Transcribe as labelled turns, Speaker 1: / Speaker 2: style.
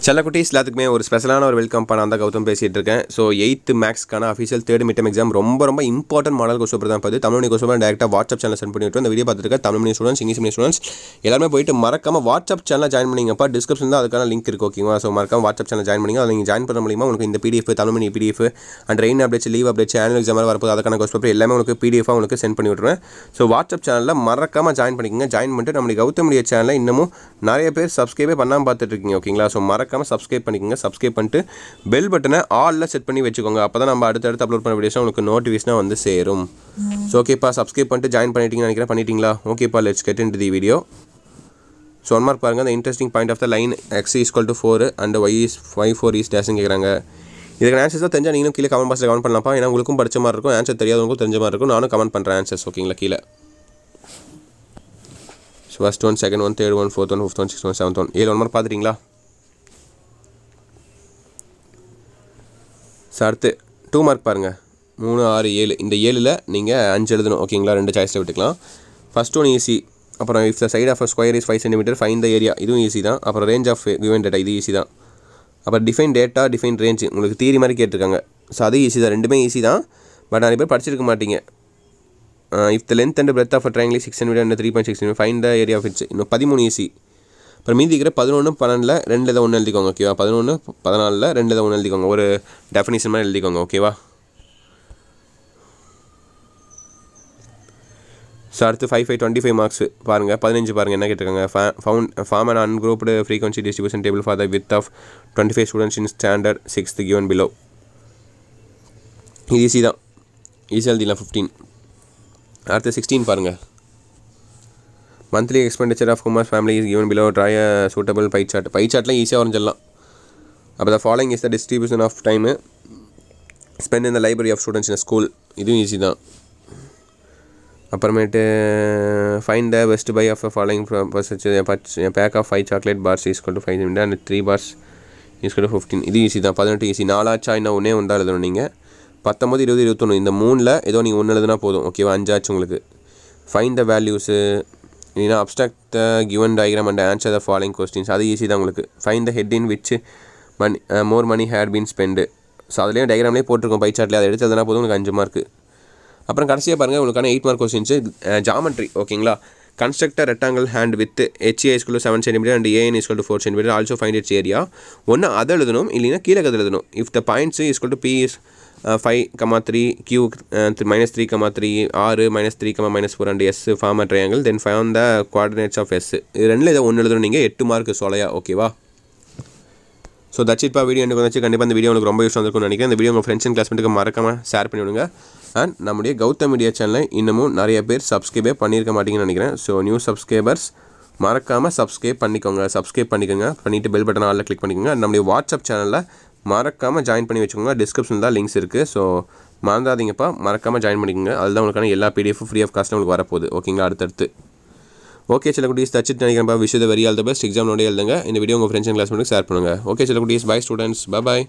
Speaker 1: செல்லக்குட்டீஸ் எல்லாத்துக்குமே ஒரு ஸ்பெஷலான ஒரு வெல்கம் பண்ண அந்த கௌதம் பேசிகிட்டு இருக்கேன். ஸோ 8th மேக்ஸ்க்கான அஃபிஷியல் 3rd மிட்டம் எக்ஸாம் ரொம்ப இம்பார்ட்டன்ட் மாடல் கொஸ்டின் பேப்பர் தான் பார்த்து தமிழ் கொஸ்டின் பேப்பர் டேரெக்டாக வாட்ஸ்அப் சேனல் சென்ட் பண்ணிவிட்டு இந்த வீடியோ பார்த்துருக்க Tamil medium students English medium students எல்லாமே போயிட்டு மறக்காம வாட்ஸ்அப் சேனல் ஜாயின் பண்ணிங்கப்பா. டிஸ்கிரிப்ஷன் தான் அதுக்கான லிங்க் இருக்குது ஓகேவா. ஸோ மறக்காம வாட்ஸ்அப் சேனல் ஜாயின் பண்ணிங்க. அதை நீங்கள் ஜாயின் பண்ண மூலியமாக உங்களுக்கு இந்த PDF Tamil medium PDF and rain updates leave updates annual exam வரப்போது அதுக்கான கொஸ்டின் பேப்பர் எல்லாமே உங்களுக்கு PDF உங்களுக்கு சென்ட் பண்ணி விட்டுருவேன். ஸோ வாட்ஸ்அப் சேனலில் மறக்காம ஜாயின் பண்ணிக்கோங்க. ஜாயின் பண்ணிட்டு நம்மளுடைய கௌதம் மீடியா சேனலில் இன்னமும் நிறைய பேர் சப்ஸ்கிரைபே பண்ணாமல் பார்த்துட்டு இருக்கீங்க ஓகேங்களா. ஸோ மறக்காம சப்ஸ்கிரைப் பண்ணிக்கோங்க. சப்ஸ்கிரைப் பண்ணிட்டு பெல் பட்டனை ஆலில் செட் பண்ணி வச்சுக்கோங்க. அப்போ தான் நம்ம அடுத்தடுத்து அப்லோட் பண்ண வீடியோஸ் உங்களுக்கு நோட்டிஃபிகேஷனாக வந்து சேரும். ஸோ ஓகேப்பா, சப்ஸ்கிரைப் பண்ணிட்டு ஜாயின் பண்ணிட்டீங்கன்னு நினைக்கிறேன். பண்ணிட்டீங்களா? ஓகேப்பா, let's get into the video. So one mark பாருங்கள். the interesting point of the line x is equal to 4 and y4 is டேஷ்னு கேட்குறாங்க. இதுக்கு ஆன்சர்ஸ் தான் தெரிஞ்சால் நீங்களும் கீழே கமெண்ட் பாக்ஸில் கமெண்ட் பண்ணலாம்ப்பா. ஏன்னா உங்களுக்கும் படிச்ச மாதிரி இருக்கும், ஆன்சர் தெரியாதவங்களுக்கும் தெரிஞ்ச மாதிரி இருக்கும். நானும் கமெண்ட் பண்ணுறேன் ஆன்சர்ஸ் ஓகேங்களா கீழே. So first one, second one, third one, fourth one, fifth one, sixth one, seventh one, 7 one mark பார்த்துட்டிங்களா? ஸோ அடுத்து 2 மார்க் பாருங்கள். 3, 6, 7 இந்த 7ல் நீங்கள் 5 எழுதணும் ஓகேங்களா. 2 சாய்ஸில் விட்டுக்கலாம். First one easy. அப்புறம் if the side of a square is 5 cm find the area, இதுவும் ஈஸி தான். அப்புறம் ரேஞ்ச் ஆஃப் கிவன் டேட்டா, இது ஈஸி தான். அப்புறம் டிஃபைன் டேட்டா, டிஃபைன் ரேஞ்ச் உங்களுக்கு தியரி மாதிரி கேட்டிருக்காங்க. ஸோ அது ஈஸி தான், ரெண்டுமே ஈஸி தான். பட் நிறைய பேர் படிச்சிருக்க மாட்டீங்க. If the length and breadth of a triangle 6 cm and 3.6 cm find the area of its. இன்னும் 13 ஈஸி. அப்புறம் மீதி இருக்கிற 11, 12 2 இதை 1 எழுதிக்கோங்க ஓகேவா. 11, 14 2 இதை 1 எழுதிக்கோங்க. ஒரு டெஃபினிஷன் மாதிரி எழுதிக்கோங்க ஓகேவா. ஸோ அடுத்து 5, 25 மார்க்ஸ் பாருங்கள். 15 பாருங்கள் என்ன கேட்டிருக்காங்க. Form and ungrouped frequency distribution table for the with of 25 students in standard 6th given below. இது ஈஸி தான், ஈஸியாக எழுதிடலாம். 15. அடுத்து 16 பாருங்கள். Monthly expenditure of Homer's family is given below. Draw a suitable pie chart. Pie சார்ட்லாம் ஈஸியாக வரைஞ்சிடலாம். அப்போ the following is the distribution of time spend in the library of students in school, இதுவும் ஈஸி தான். அப்புறமேட்டு find the best by of following pack of 5 chocolate bars is equal to 5 cm and 3 bars is equal to 15. இது easy தான். 18 easy. 4 ஆச்சா இன்னும் ஒன்றே ஒன்றா எழுதணும் நீங்கள். 19, 20, 21 இந்த 3ல் ஏதோ நீங்கள் 1 எழுதுனா போதும் ஓகேவா. 5 ஆச்சு உங்களுக்கு. ஃபைண்ட் த வேல்யூஸு, இல்லைனா abstract the given diagram and answer the following questions, அது ஈஸி தான் உங்களுக்கு. Find the head in which money more money had been spent. So அதுலேயும் டயக்ராம்லேயே போட்டிருக்கோம் பை சார்ட்லேயே, அதை எடுத்து எழுதுனா போதும் உங்களுக்கு 5 மார்க்கு. அப்புறம் கடைசியாக பாருங்கள் உங்களுக்கான 8 மார்க் கொஸ்டின்ஸு ஜாமெட்ரி ஓகேங்களா. Construct rectangle hand with HA is equal to 7 cm and AN is equal to 4 cm also find it's area. ஒன்று அதை எழுதணும், இல்லைன்னா கீழே கதை எழுதணும். If the points is equal to P is 5, 3, Q -3, 6 -3, -4 and S form a triangle then find the coordinates of S. இது ரெண்டில் இதை 1 எழுதணும் நீங்கள். 8 மார்க் சொலையா ஓகேவா. So that's இட்பா. வீடியோ எனக்கு வந்துச்சு. கண்டிப்பாக இந்த வீடியோ உங்களுக்கு ரொம்ப யூஸ் வந்துருக்கும்னு நினைக்கிறேன். இந்த வீடியோ உங்கள் ஃப்ரெண்ட்ஸ் அண்ட் கிளாஸ்மேட்டுக்கு மறக்காமல் ஷேர் பண்ணி விடுங்க. அண்ட் நம்முடைய கௌதம் மீடியா சேனலை இன்னமும் நிறைய பேர் சப்ஸ்கிரைபே பண்ணியிருக்க மாட்டீங்கன்னு நினைக்கிறேன். ஸோ நியூ சப்ஸ்கிரைபர்ஸ் மறக்காமல் சப்ஸ்கிரைப் பண்ணிக்கோங்க. பண்ணிவிட்டு பெல் பட்டன் ஆலில் கிளிக் பண்ணிக்கோங்க. நம்முடைய வாட்ஸ்அப் சேனலில் மறக்காமல் ஜாயின் பண்ணி வச்சுக்கோங்க. டிஸ்கிரிப்ஷனில் தான் லிங்க்ஸ் இருக்குது. ஸோ மறந்துடாதீங்கப்பா, மறக்காமல் ஜாயின் பண்ணிக்கோங்க. அதுதான் உங்களுக்கான எல்லா PDF ஃப்ரீ ஆஃப் காஸ்ட்டும் உங்களுக்கு வரப்போகுது ஓகேங்களா அடுத்தடுத்து. ஓகே செல்லக்குட்டீஸ், தச்சிட்டு நினைக்கிறேன். Wish the very all the best. Exam நோடே எழுதுங்க. இந்த வீடியோ உங்கள் ஃப்ரெண்ட்ஸ் அண்ட் கிளாஸ்மேட்டுக்கு ஷேர் பண்ணுங்கள். ஓகே செல்லக்குட்டீஸ், பை ஸ்டூடெண்ட்ஸ், பை.